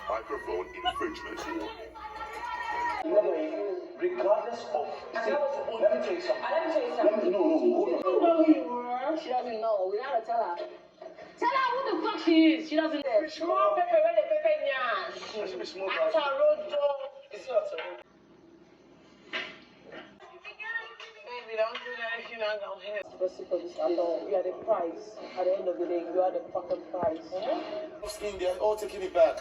microphone infringement. Regardless of, let me tell you something. No, hold on. She doesn't know. We gotta tell her. Tell her who the fuck she is. She doesn't know. Small pepper, where the pepper nyash. After road door. It's not so. Baby, don't do that if you're not gonna help. Especially for this alone. You are the price. At the end of the day, you are the fucking price. They're all taking it back.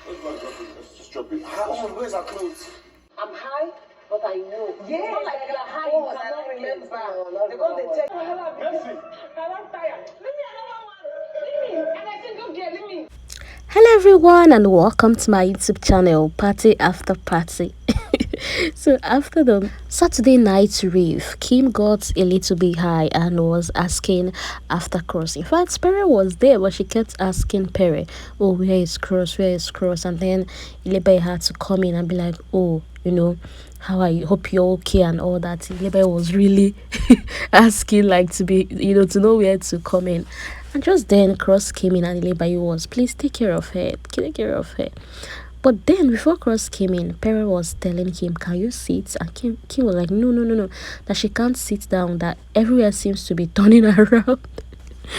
Let's just drop it. Where's our clothes? I'm high, but I know. Yeah, it's not like you're high, you cannot remember. Because they take. Mercy. I'm tired. Leave me another one. Leave me. And I said, go get, leave me. Hello everyone and welcome to my YouTube channel Party After Party. So after the Saturday night rave, Kim got a little bit high and was asking after Cross. In fact, Perry was there, but she kept asking Perry, oh, where is Cross, where is Cross? And then Ilebaye had to come in and be like, oh, you know, how are you, hope you're okay and all that. Ilebaye was really asking like to be, you know, to know where to come in. And just then Cross came in and Ilebaye was, please take care of her, take care of her. But then before Cross came in, Perry was telling him, can you sit? And Kim was like, no, that she can't sit down, that everywhere seems to be turning around.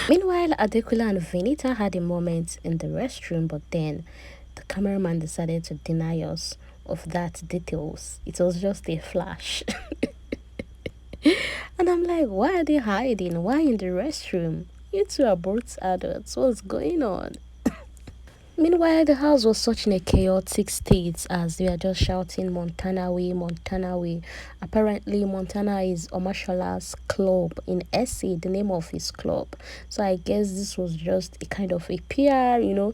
Meanwhile, Adekunle and Venita had a moment in the restroom, but then the cameraman decided to deny us of that details. It was just a flash. And I'm like, why are they hiding? Why in the restroom? You two are both adults. What's going on? Meanwhile, the house was such in a chaotic state as they were just shouting Montana way, Montana way. Apparently, Montana is Omashola's club in SA, the name of his club. So I guess this was just a kind of a PR, you know.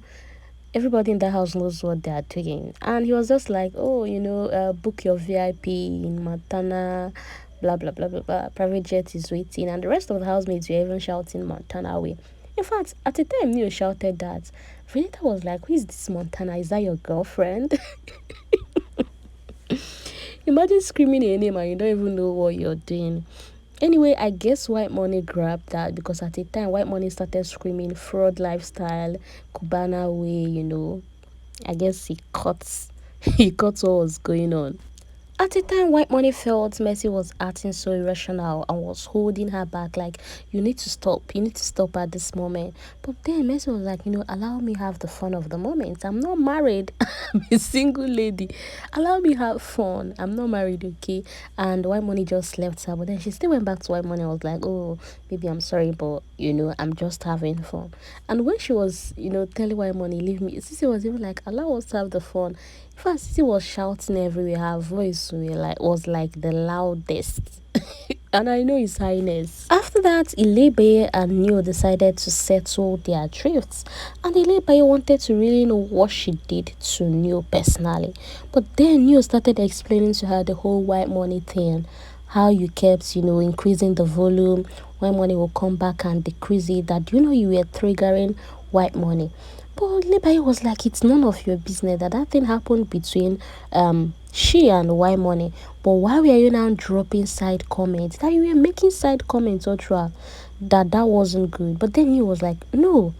Everybody in the house knows what they are doing. And he was just like, oh, you know, book your VIP in Montana, blah, blah, blah, blah, blah. Private jet is waiting. And the rest of the housemates were even shouting Montana way. In fact, at the time Neo shouted that, Venita was like, who is this Montana? Is that your girlfriend? Imagine screaming a name and you don't even know what you're doing. Anyway, I guess White Money grabbed that because at the time White Money started screaming fraud lifestyle, Cubana way, you know. I guess he caught what was going on. At the time, White Money felt Mercy was acting so irrational and was holding her back like, you need to stop at this moment. But then Mercy was like, you know, allow me have the fun of the moment. I'm not married. I'm a single lady. Allow me have fun. I'm not married, okay? And White Money just left her. But then she still went back to White Money and was like, oh, baby, I'm sorry, but, you know, I'm just having fun. And when she was, you know, telling White Money, leave me, Sissy was even like, allow us to have the fun. In fact, Sissy was shouting everywhere. Her voice was like the loudest. And I know His Highness. After that, Ilebaye and Neo decided to settle their drifts. And Ilebaye wanted to really know what she did to Neo personally. But then Neo started explaining to her the whole White Money thing. How you kept, you know, increasing the volume. White Money will come back and decrease it. That, you know, you were triggering White Money. But Ilebaye was like, it's none of your business that thing happened between she and White Money. But why were you now dropping side comments? That you were making side comments all throughout, that wasn't good. But then he was like, no,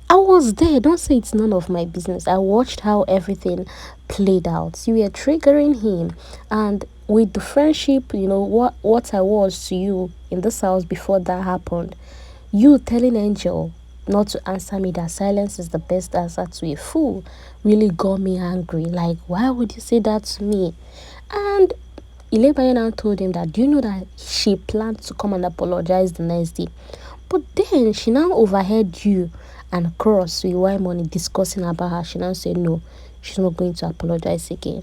I was there. Don't say it's none of my business. I watched how everything played out. You were triggering him. And with the friendship, you know, what I was to you in this house before that happened, you telling Angel not to answer me that silence is the best answer to a fool really got me angry. Like, why would you say that to me? And Ilebaye now told him that, do you know that she planned to come and apologize the next day? But then she now overheard you and Cross with White Money discussing about her. She now said no, she's not going to apologize again.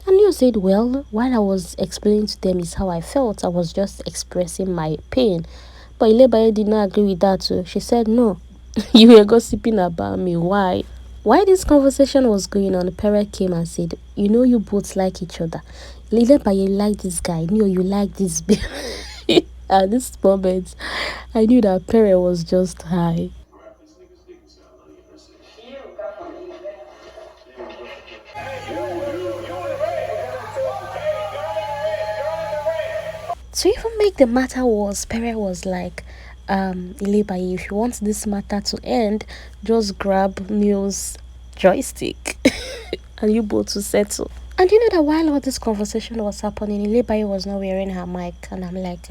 And you said, well, while I was explaining to them is how I felt, I was just expressing my pain. But Ilebaye did not agree with that too. She said no. You were gossiping about me. Why? While this conversation was going on, Perry came and said, you know, you both like each other. Ilebaye, you like this guy. No, you like this baby. At this moment, I knew that Perry was just high. To even make the matter worse, Perry was like, Ilebaye, if you want this matter to end, just grab Neo's joystick. and you both to settle. And you know that while all this conversation was happening, Ilebaye was not wearing her mic, and I'm like,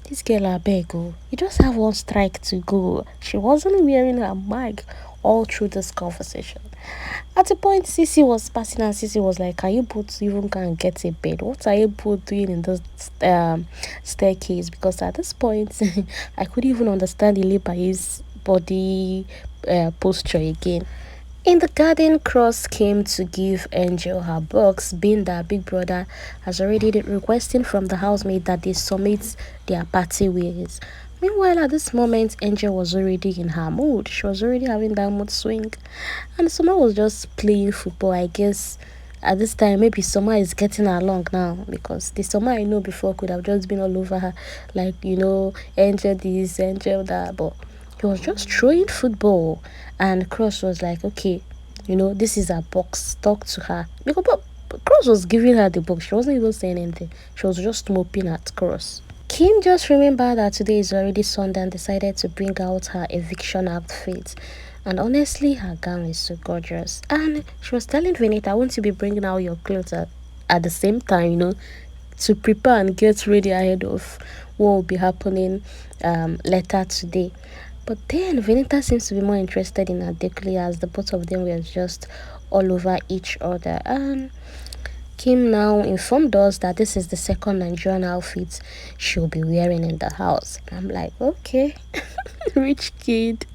this girl I beg oh, you just have one strike to go. She wasn't wearing her mic all through this conversation. At a point, Cici was passing and Cici was like, can you both even can get a bed? What are you both doing in this staircase? Because at this point, I couldn't even understand Ilebaye's body posture again. In the garden, Cross came to give Angel her box, being that Big Brother has already requesting from the housemaid that they submit their party ways. Meanwhile, at this moment, Angel was already in her mood. She was already having that mood swing. And Soma was just playing football, I guess. At this time, maybe Soma is getting along now, because the Soma I know before could have just been all over her, like, Angel this, Angel that, but he was just throwing football. And Cross was like, okay, this is her box, talk to her. Because but Cross was giving her the box. She wasn't even saying anything. She was just moping at Cross. Kim just remembered that today is already Sunday and decided to bring out her eviction outfit. And honestly, her gown is so gorgeous. And she was telling Venita, won't you be bringing out your clothes at the same time, to prepare and get ready ahead of what will be happening later today. But then Venita seems to be more interested in Adekunle, as the both of them were just all over each other. And Kim now informed us that this is the second Nigerian outfit she'll be wearing in the house. I'm like, okay, rich kid.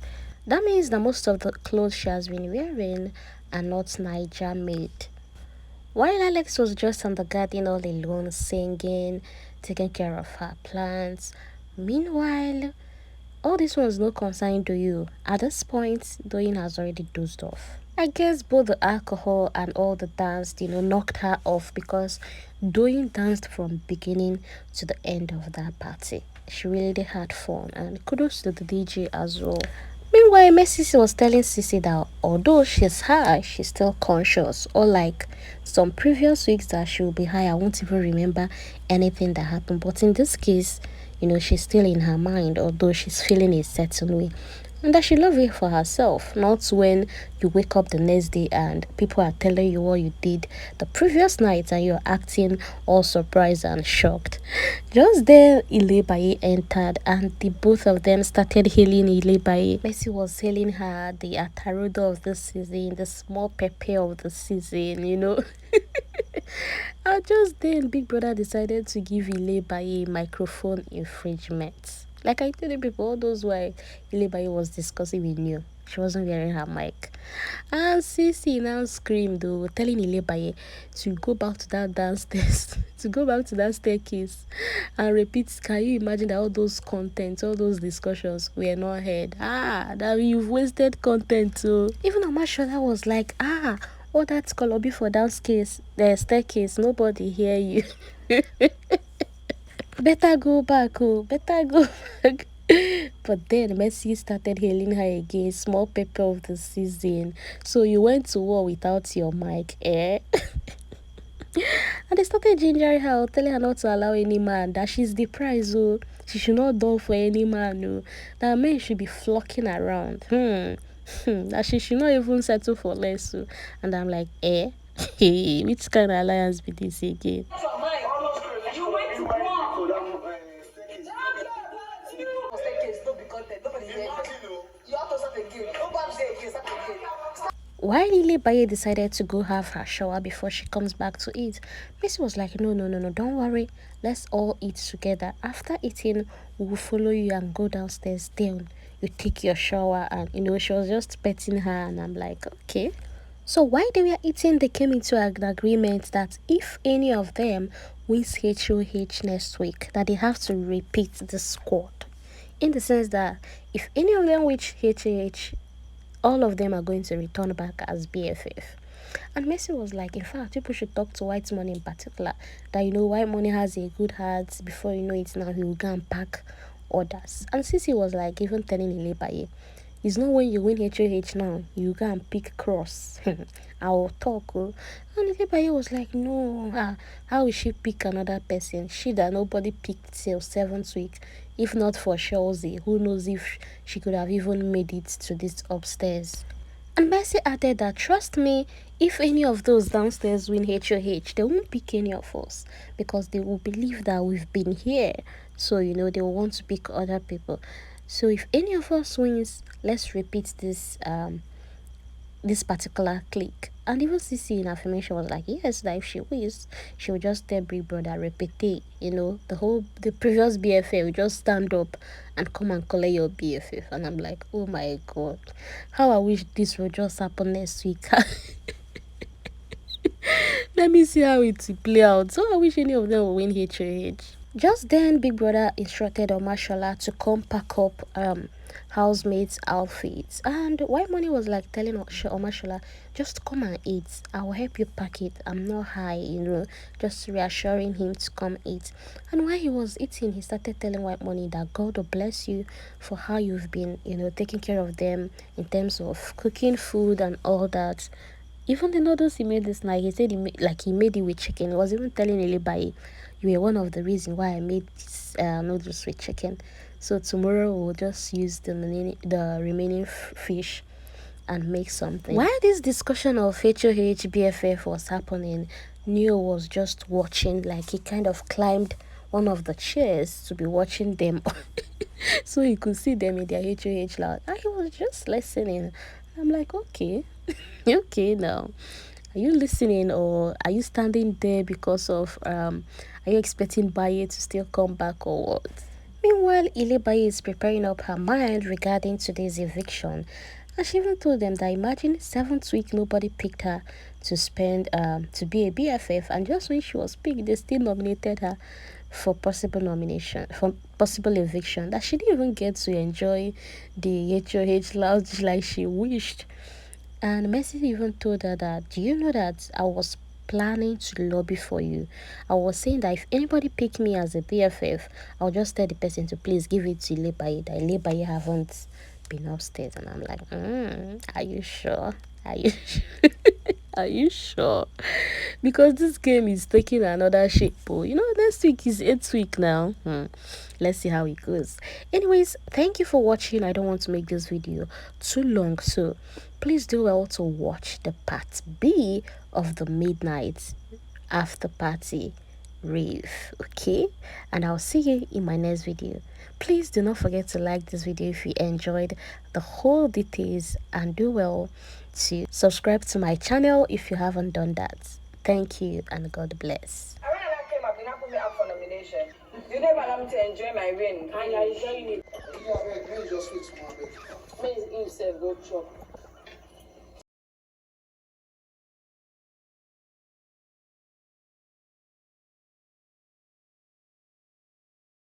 That means that most of the clothes she has been wearing are not Niger made. While Alex was just on the garden all alone, singing, taking care of her plants. Meanwhile, all this was no concern to you. At this point, Doyin has already dozed off. I guess both the alcohol and all the dance, knocked her off, because Doyin danced from beginning to the end of that party. She really had fun, and kudos to the DJ as well. Meanwhile, Messi was telling Sissy that although she's high, she's still conscious. Or like some previous weeks that she will be high, I won't even remember anything that happened. But in this case, she's still in her mind, although she's feeling a certain way. And that she loves it for herself, not when you wake up the next day and people are telling you what you did the previous night and you're acting all surprised and shocked. Just then, Ilebaye entered and the both of them started hailing Ilebaye. Messi was hailing her, the atarodo of the season, the small pepper of the season. And just then, Big Brother decided to give Ilebaye microphone infringement. Like I told you people, all those why Ilebaye was discussing with you. She wasn't wearing her mic. And Cici now screamed though, telling Ilebaye to go back to that downstairs, to go back to that staircase and repeat. Can you imagine that all those contents, all those discussions were not heard? That you've wasted content too. Even Amashola was like, all that Kolobi for downstairs, the staircase, nobody hear you. Better go back, better go back. But then Messi started hailing her again, small pepper of the season. So you went to war without your mic, eh? And they started gingering her, telling her not to allow any man, that she's the prize, she should not dull for any man, that men should be flocking around. That she should not even settle for less. And I'm like, eh? Hey, which kind of alliance be this again? You went to war. While Ilebaye decided to go have her shower before she comes back to eat, Messi was like, no, don't worry. Let's all eat together. After eating, we will follow you and go downstairs. Then you take your shower. And, she was just petting her. And I'm like, okay. So while they were eating, they came into an agreement that if any of them wins HOH next week, that they have to repeat the squad. In the sense that if any of them wins HOH, all of them are going to return back as BFF. And Messi was like, in fact, people should talk to White Money in particular. That, White Money has a good heart. Before you know it now, he will go and pack others. And Cici was like, even telling Ilebaye, it's not when you win HOH now, you go and pick Cross. I will talk. And Ilebaye was like, no, how will she pick another person? She that nobody picked till 7th week. If not for Chelsea, who knows if she could have even made it to this upstairs. And Mercy added that, trust me, if any of those downstairs win HOH, they won't pick any of us because they will believe that we've been here. So, you know, they will want to pick other people. So if any of us wins, let's repeat this particular clique. And even CC in affirmation was like, yes, that if she wins, she will just tell Big Brother, repeat, you know, the previous BFF will just stand up and come and collect your BFF. And I'm like, oh my God, how I wish this will just happen next week. Let me see how it will play out. So I wish any of them will win HOH. Just then, Big Brother instructed Omashola to come pack up housemates' outfits. And White Money was like telling Omashola, just come and eat. I will help you pack it. I'm not high, you know, just reassuring him to come eat. And while he was eating, he started telling White Money that God will bless you for how you've been, you know, taking care of them in terms of cooking food and all that. Even the noodles he made this night, he said he made it with chicken. He was even telling Ilebaye, you were one of the reasons why I made this noodles with chicken. So tomorrow we'll just use the remaining fish and make something. While this discussion of HOH BFF was happening, Neo was just watching, like he kind of climbed one of the chairs to be watching them so he could see them in their HOH loud. And he was just listening. I'm like, okay, okay now. Are you listening or are you standing there because of are you expecting Baye to still come back or what? Meanwhile, Ilebaye is preparing up her mind regarding today's eviction. And she even told them that imagine 7th week nobody picked her to spend to be a BFF, and just when she was picked, they still nominated her for possible eviction, that she didn't even get to enjoy the HOH lounge like she wished. And Mercy even told her that, do you know that I was planning to lobby for you? I was saying that if anybody pick me as a BFF, I'll just tell the person to please give it to Ilebaye, that Ilebaye haven't been upstairs. And I'm like, are you sure? Are you sure? Are you sure? Because this game is taking another shape. Oh, you know, next week is 8th week now. Let's see how it goes. Anyways, thank you for watching. I don't want to make this video too long, so please do well to watch the part B of the midnight after party rave, okay? And I'll see you in my next video. Please do not forget to like this video if you enjoyed the whole details, and do well to subscribe to my channel if you haven't done that. Thank you and God bless. I when I came up, you not put me up for nomination. You never allow me to enjoy my win. And you're enjoying it. Yeah, just fix my bed. Means you said go chop.